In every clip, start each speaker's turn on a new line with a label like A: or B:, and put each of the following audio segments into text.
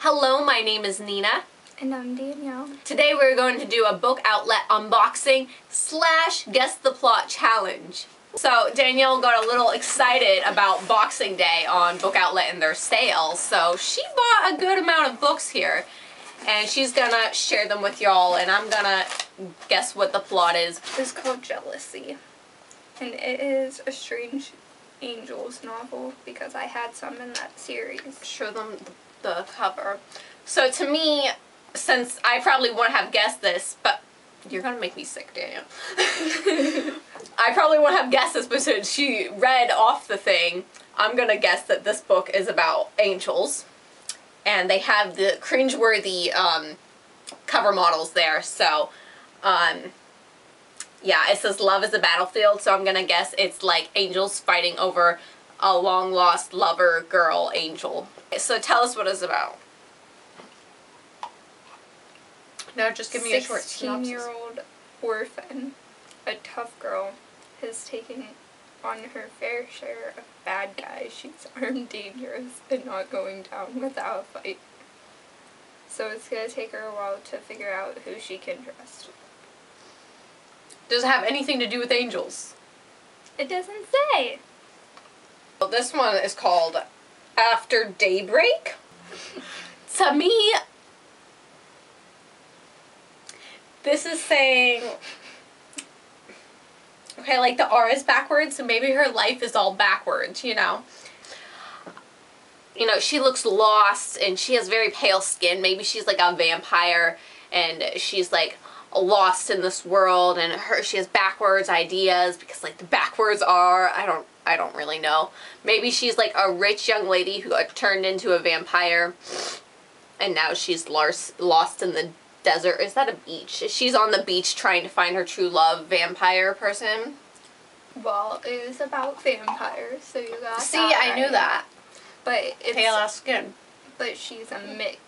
A: Hello, my name is Nina.
B: And I'm Danielle.
A: Today we're going to do a book outlet unboxing / guess the plot challenge. So Danielle got a little excited about Boxing Day on Book Outlet and their sales, so she bought a good amount of books here. And she's gonna share them with y'all, and I'm gonna guess what the plot is.
B: It's called Jealousy. And it is a Strange Angels novel because I had some in that series.
A: Show them the cover. So to me, since I probably wouldn't have guessed this, but you're gonna make me sick, Danielle. I probably wouldn't have guessed this, but since she read off the thing, I'm gonna guess that this book is about angels. And they have the cringeworthy cover models there, so yeah, it says love is a battlefield, so I'm gonna guess it's like angels fighting over a long lost lover girl angel. So tell us what it's about. No, just give me a short synopsis.
B: 16-year-old orphan, a tough girl, has taken on her fair share of bad guys. She's armed, dangerous, and not going down without a fight. So it's gonna take her a while to figure out who she can trust.
A: Does it have anything to do with angels?
B: It doesn't say.
A: Well, this one is called After Daybreak. To me, this is saying, okay, like the R is backwards, so maybe her life is all backwards, you know? You know, she looks lost and she has very pale skin. Maybe she's like a vampire and she's like lost in this world, and she has backwards ideas because like the backwards are, I don't really know. Maybe she's like a rich young lady who got turned into a vampire and now she's lost in the desert. Is that a beach? She's on the beach trying to find her true love vampire person.
B: Well, it is about vampires, so you got
A: See,
B: that
A: I
B: right.
A: knew that.
B: But it's
A: Pale ass skin.
B: But she's a mix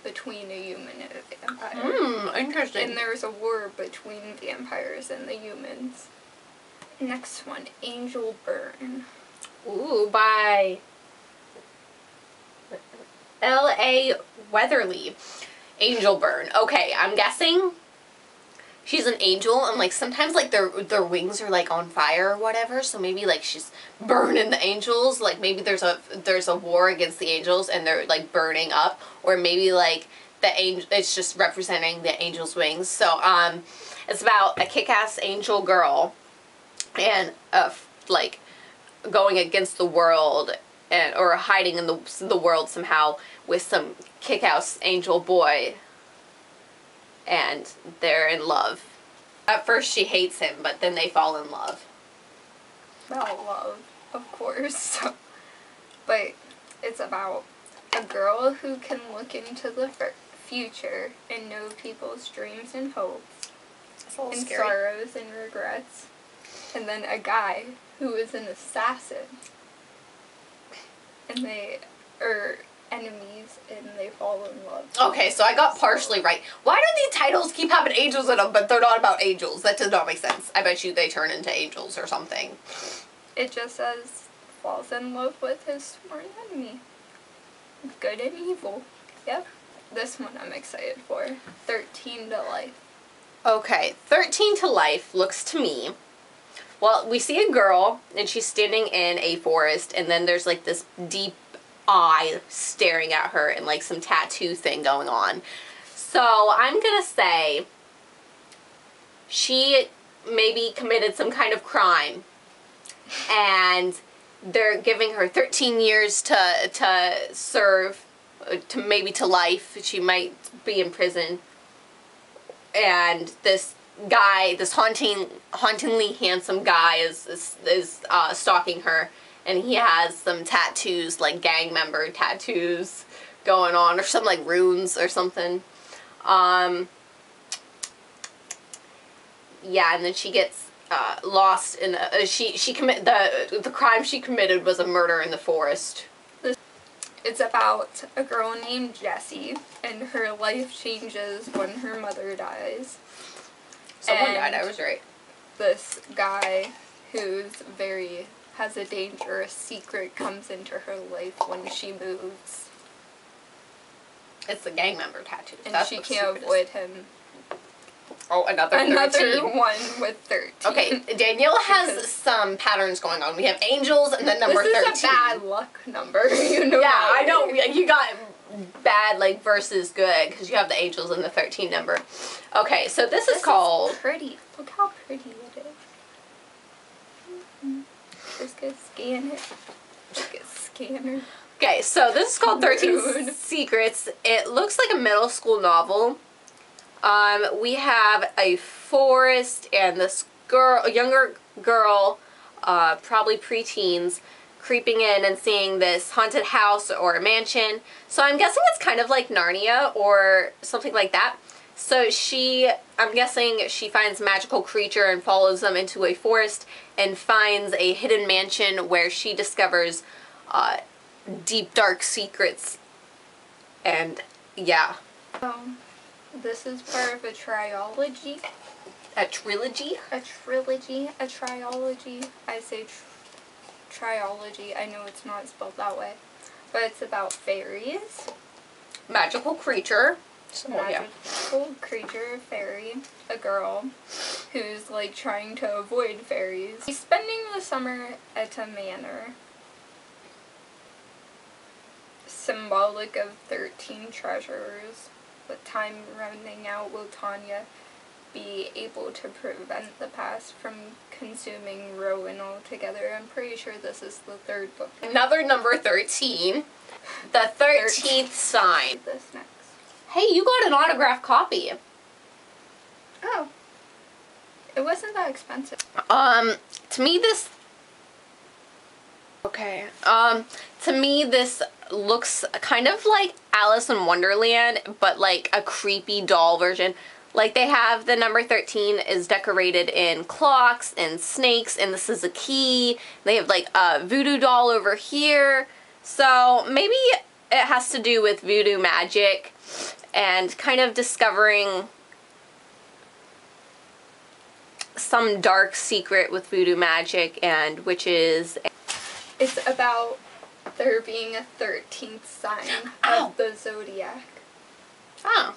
B: between a human and a vampire.
A: Interesting.
B: And there's a war between vampires and the humans. Next one, Angel Burn.
A: Ooh, by L.A. Weatherly. Angel Burn. Okay, I'm guessing she's an angel, and like sometimes like their wings are like on fire or whatever, so maybe like she's burning the angels, like maybe there's a war against the angels and they're like burning up, or maybe like it's just representing the angel's wings. So it's about a kick-ass angel girl and like going against the world or hiding in the world somehow with some kick-ass angel boy, and they're in love. At first she hates him, but then they fall in love.
B: About love, of course. But it's about a girl who can look into the future and know people's dreams and hopes and
A: scary.
B: sorrows and regrets. And then a guy who is an assassin. And they are enemies and they fall in love.
A: Okay, so I got partially right. Why do these titles keep having angels in them, but they're not about angels? That does not make sense. I bet you they turn into angels or something.
B: It just says, falls in love with his sworn enemy. Good and evil. Yep. This one I'm excited for. 13 to Life.
A: Okay, 13 to Life looks to me, well, we see a girl and she's standing in a forest, and then there's like this deep eye staring at her and like some tattoo thing going on. So I'm gonna say she maybe committed some kind of crime and they're giving her 13 years to serve, to life. She might be in prison, and this guy, this hauntingly handsome guy is stalking her, and he has some tattoos, like gang member tattoos going on, or some like runes or something. Yeah, and then she gets lost in the crime she committed was a murder in the forest.
B: It's about a girl named Jessie, and her life changes when her mother dies.
A: Someone died, I was right.
B: This guy who's has a dangerous secret comes into her life when she moves.
A: It's the gang member tattoos.
B: And
A: That's
B: she
A: what
B: can't
A: secret
B: avoid
A: is.
B: him.
A: Oh, another 13.
B: one with 13.
A: Okay, Danielle has some patterns going on. We have angels and then number 13.
B: This is a bad luck number, you know.
A: Yeah, I know. You got bad, like, versus good, because you have the angels and the 13 number. Okay, so this is called...
B: pretty. Look how pretty it is. Just gonna scan it. Just get scanner.
A: Okay, so this is called 13 Secrets. It looks like a middle school novel. We have a forest and this girl, a younger girl, probably preteens, creeping in and seeing this haunted house or a mansion. So I'm guessing it's kind of like Narnia or something like that. So I'm guessing she finds a magical creature and follows them into a forest and finds a hidden mansion where she discovers deep, dark secrets. And, yeah.
B: This is part of a trilogy.
A: A trilogy?
B: A trilogy. A trilogy. I say trilogy. I know it's not spelled that way. But it's about fairies.
A: Magical creature.
B: Magical creature, fairy, a girl who's like trying to avoid fairies. She's spending the summer at a manor. Symbolic of 13 treasures. With time running out, will Tanya be able to prevent the past from consuming Rowan altogether? I'm pretty sure this is the third book.
A: Another number 13. The 13th sign.
B: This next.
A: Hey, you got an autographed copy.
B: Oh. It wasn't that expensive.
A: To me this... Okay. To me this looks kind of like Alice in Wonderland, but like a creepy doll version. Like they have the number 13 is decorated in clocks and snakes, and this is a key. They have like a voodoo doll over here. So maybe it has to do with voodoo magic and kind of discovering some dark secret with voodoo magic and witches.
B: It's about there being a 13th sign of the zodiac.
A: Oh.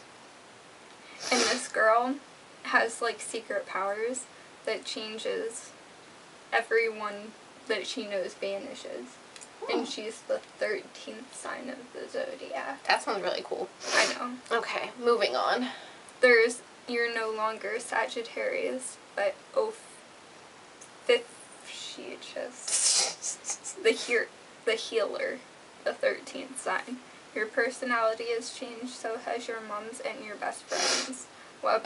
B: And this girl has like secret powers that changes everyone that she knows vanishes.
A: Oh.
B: And she's the 13th sign of the zodiac.
A: That sounds really cool.
B: I know.
A: Okay, moving on.
B: You're no longer Sagittarius, but the healer, the 13th sign. Your personality has changed, so has your mom's and your best friends. Well,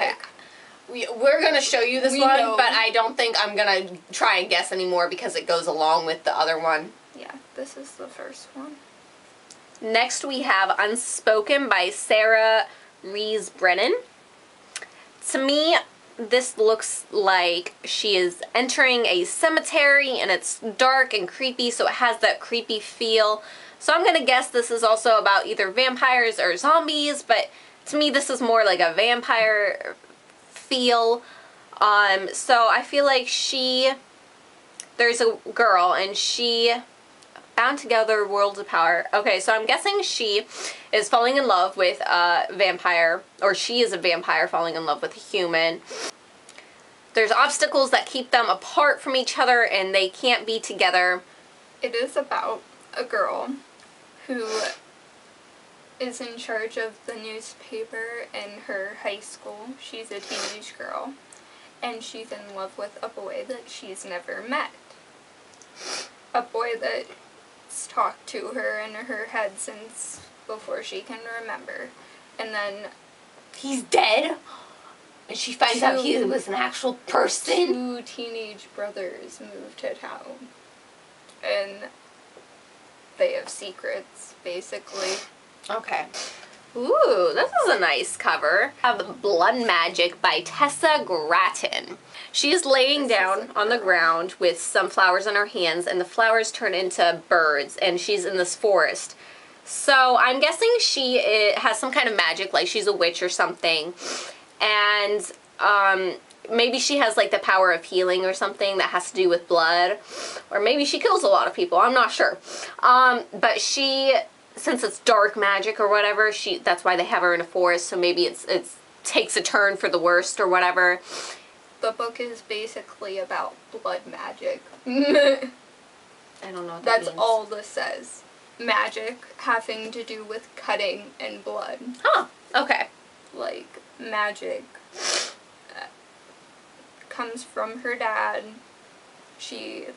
A: we're going to show you this one, but I don't think I'm going to try and guess anymore because it goes along with the other one.
B: Yeah, this is the first one.
A: Next we have Unspoken by Sarah Rees Brennan. To me, this looks like she is entering a cemetery and it's dark and creepy, so it has that creepy feel. So I'm going to guess this is also about either vampires or zombies, but to me this is more like a vampire feel. So I feel like there's a girl and she bound together worlds of power. Okay, so I'm guessing she is falling in love with a vampire, or she is a vampire falling in love with a human. There's obstacles that keep them apart from each other and they can't be together.
B: It is about a girl who is in charge of the newspaper in her high school. She's a teenage girl, and she's in love with a boy that she's never met. A boy that's talked to her in her head since before she can remember. And then
A: he's dead? And she finds out he was an actual person?
B: 2 teenage brothers moved to town. And they have secrets, basically.
A: Okay. Ooh, this is a nice cover. I have Blood Magic by Tessa Grattan. She is laying down on the ground with some flowers in her hands, and the flowers turn into birds, and she's in this forest. So I'm guessing she has some kind of magic, like she's a witch or something. And maybe she has like the power of healing or something that has to do with blood. Or maybe she kills a lot of people, I'm not sure. But she since it's dark magic or whatever, that's why they have her in a forest, so maybe it's takes a turn for the worst or whatever.
B: The book is basically about blood magic.
A: I don't know what that
B: That's
A: means.
B: all this says. Magic having to do with cutting and blood.
A: Huh, okay.
B: Like, magic comes from her dad. She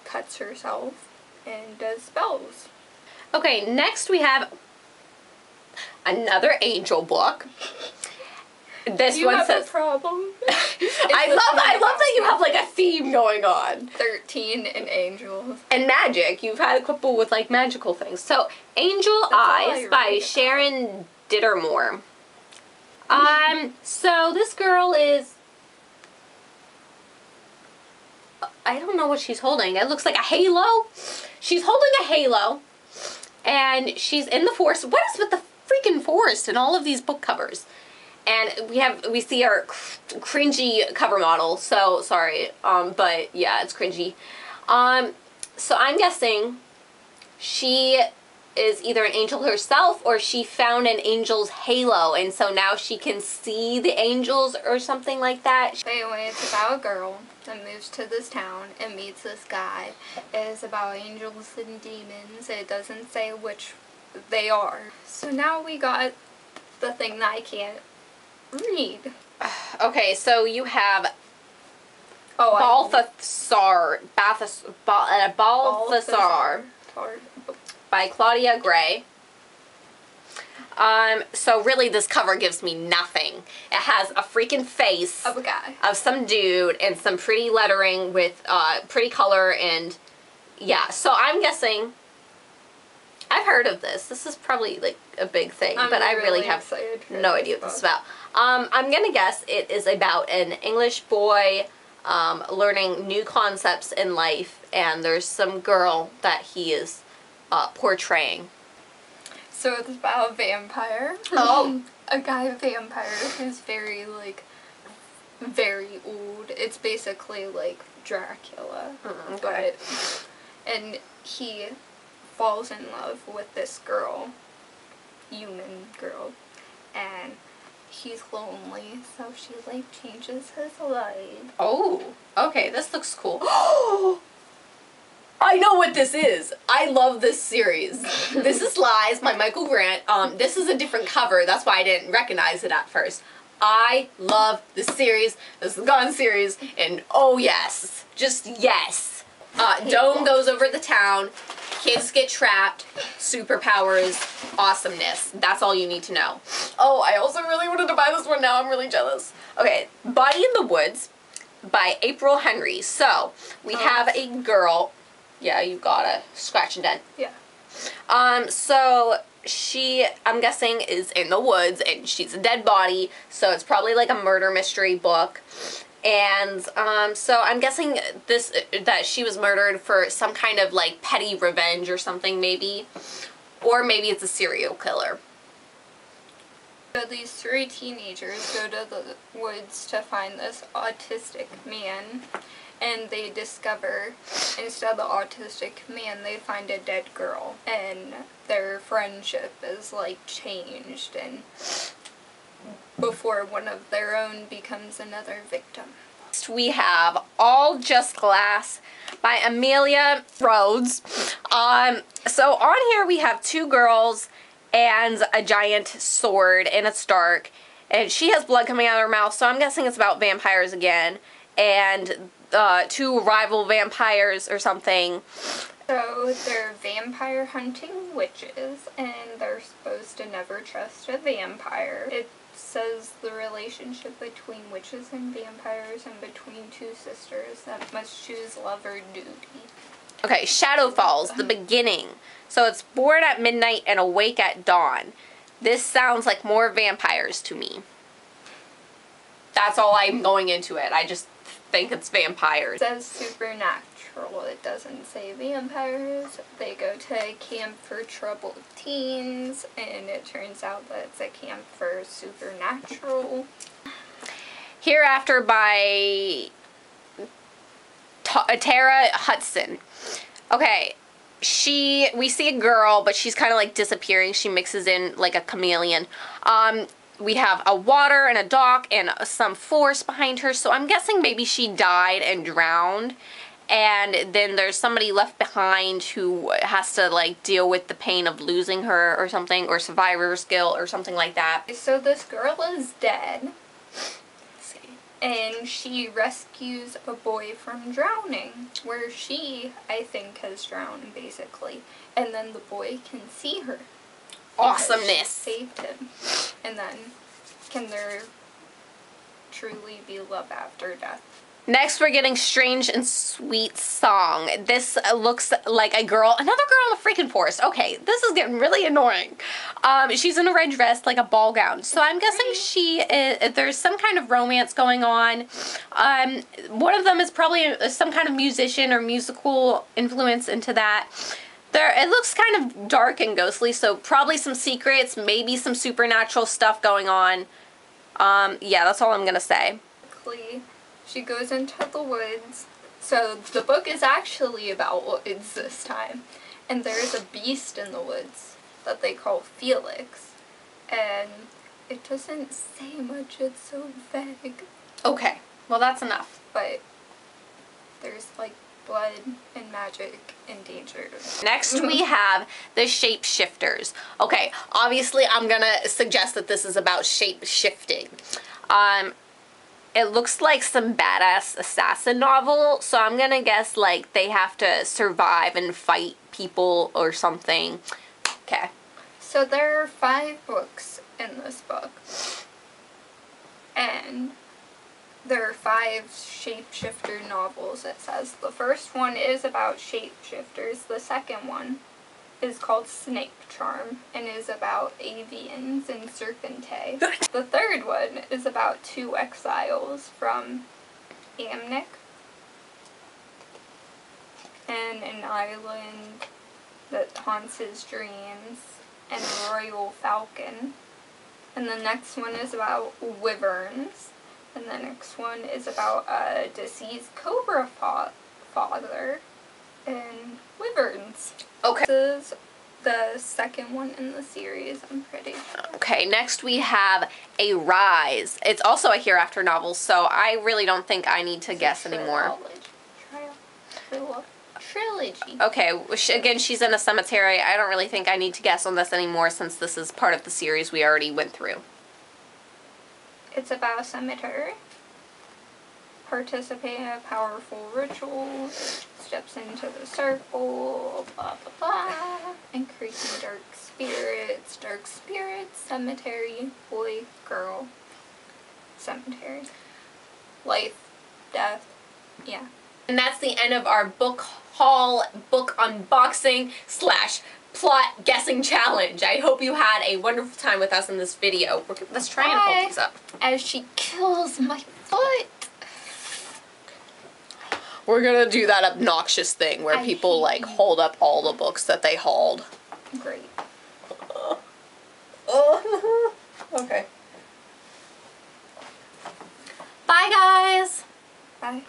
B: cuts herself and does spells.
A: Okay, next we have another angel book. This one says...
B: a problem?
A: I love that you have like a theme going on.
B: 13 and angels.
A: And magic. You've had a couple with like magical things. So, Angel Eyes by Sharon Dittermore. So this girl is... I don't know what she's holding. It looks like a halo. She's holding a halo. And she's in the forest. What is with the freaking forest in all of these book covers? And we see our cringy cover model, so sorry, but yeah, it's cringy. So I'm guessing she is either an angel herself or she found an angel's halo, and so now she can see the angels or something like that.
B: Anyway, it's about a girl that moves to this town and meets this guy. It is about angels and demons. It doesn't say which they are. So now we got the thing that I can't read.
A: Okay, so you have Balthasar by Claudia Gray. So really this cover gives me nothing. It has a freaking face
B: of a guy,
A: of some dude, and some pretty lettering with pretty color, and yeah, so I'm guessing I've heard of this. This is probably like a big thing, but I really have no idea what this is about. I'm gonna guess it is about an English boy learning new concepts in life, and there's some girl that he is portraying.
B: So it's about a vampire.
A: Oh.
B: A guy vampire who's very, like, very old. It's basically like Dracula.
A: Okay.
B: And he falls in love with this girl, human girl, and he's lonely, so she like changes his life.
A: Oh, okay, this looks cool. I know what this is. I love this series. This is Lies by Michael Grant. This is a different cover. That's why I didn't recognize it at first. I love this series. This is Gone series, and oh yes, just yes. Dome goes over the town. Kids get trapped. Superpowers. Awesomeness. That's all you need to know. Oh, I also really wanted to buy this one. Now I'm really jealous. Okay, Body in the Woods by April Henry. So we have a girl. Yeah, you got a scratch and dent.
B: Yeah.
A: So she, I'm guessing, is in the woods, and she's a dead body, so it's probably like a murder mystery book. And so I'm guessing that she was murdered for some kind of like petty revenge or something, maybe, or maybe it's a serial killer.
B: So these three teenagers go to the woods to find this autistic man, and they discover, instead of the autistic man, they find a dead girl, and their friendship is like changed, and before one of their own becomes another victim.
A: Next we have All Just Glass by Amelia Rhodes. So on here we have two girls and a giant sword, and it's dark, and she has blood coming out of her mouth, so I'm guessing it's about vampires again, and two rival vampires or something.
B: So they're vampire hunting witches, and they're supposed to never trust a vampire. It says the relationship between witches and vampires and between two sisters that must choose love or duty.
A: Okay, Shadowfall's the beginning. So it's born at midnight and awake at dawn. This sounds like more vampires to me. That's all I'm going into it. I just think it's vampires.
B: It says supernatural. It doesn't say vampires. They go to a camp for troubled teens, and it turns out that it's a camp for supernatural.
A: Hereafter by Tara Hudson. Okay, we see a girl, but she's kind of like disappearing. She mixes in like a chameleon. We have a water and a dock and some force behind her, so I'm guessing maybe she died and drowned, and then there's somebody left behind who has to like deal with the pain of losing her or something, or survivor's guilt or something like that.
B: So this girl is dead, and she rescues a boy from drowning, where she, I think, has drowned, basically. And then the boy can see her.
A: Awesomeness.
B: She saved him. And then, can there truly be love after death?
A: Next, we're getting Strange and Sweet Song. This looks like another girl in a freaking forest. Okay, this is getting really annoying. She's in a red dress, like a ball gown. So I'm guessing there's some kind of romance going on. One of them is probably some kind of musician or musical influence into that. It looks kind of dark and ghostly, so probably some secrets, maybe some supernatural stuff going on. Yeah, that's all I'm gonna say.
B: She goes into the woods. So the book is actually about woods this time. And there's a beast in the woods that they call Felix. And it doesn't say much, it's so vague.
A: Okay, well that's enough.
B: But there's like blood and magic and danger.
A: Next we have the Shapeshifters. Okay, obviously I'm gonna suggest that this is about shape-shifting. It looks like some badass assassin novel, so I'm gonna guess like they have to survive and fight people or something. Okay.
B: So there are 5 books in this book. And there are 5 shapeshifter novels, it says. The first one is about shapeshifters. The second one is called Snake Charm and is about avians and Serpente. The third one is about 2 exiles from Amnik and an island that haunts his dreams, and a royal falcon. And the next one is about wyverns, and the next one is about a deceased cobra father and wyverns.
A: Okay.
B: This is the second one in the series, I'm pretty sure.
A: Okay, next we have A Rise. It's also a Hereafter novel, so I really don't think I need to guess anymore.
B: Trilogy.
A: Okay, again, she's in a cemetery. I don't really think I need to guess on this anymore since this is part of the series we already went through.
B: It's about a cemetery. Participate in a powerful ritual, steps into the circle, blah blah blah, increasing dark spirits, cemetery, boy, girl, cemetery, life, death, yeah.
A: And that's the end of our book haul, book unboxing / plot guessing challenge. I hope you had a wonderful time with us in this video. Let's try and hold these up.
B: As she kills my foot.
A: We're gonna do that obnoxious thing where people like hold up all the books that they hauled.
B: Great.
A: Okay. Bye guys.
B: Bye.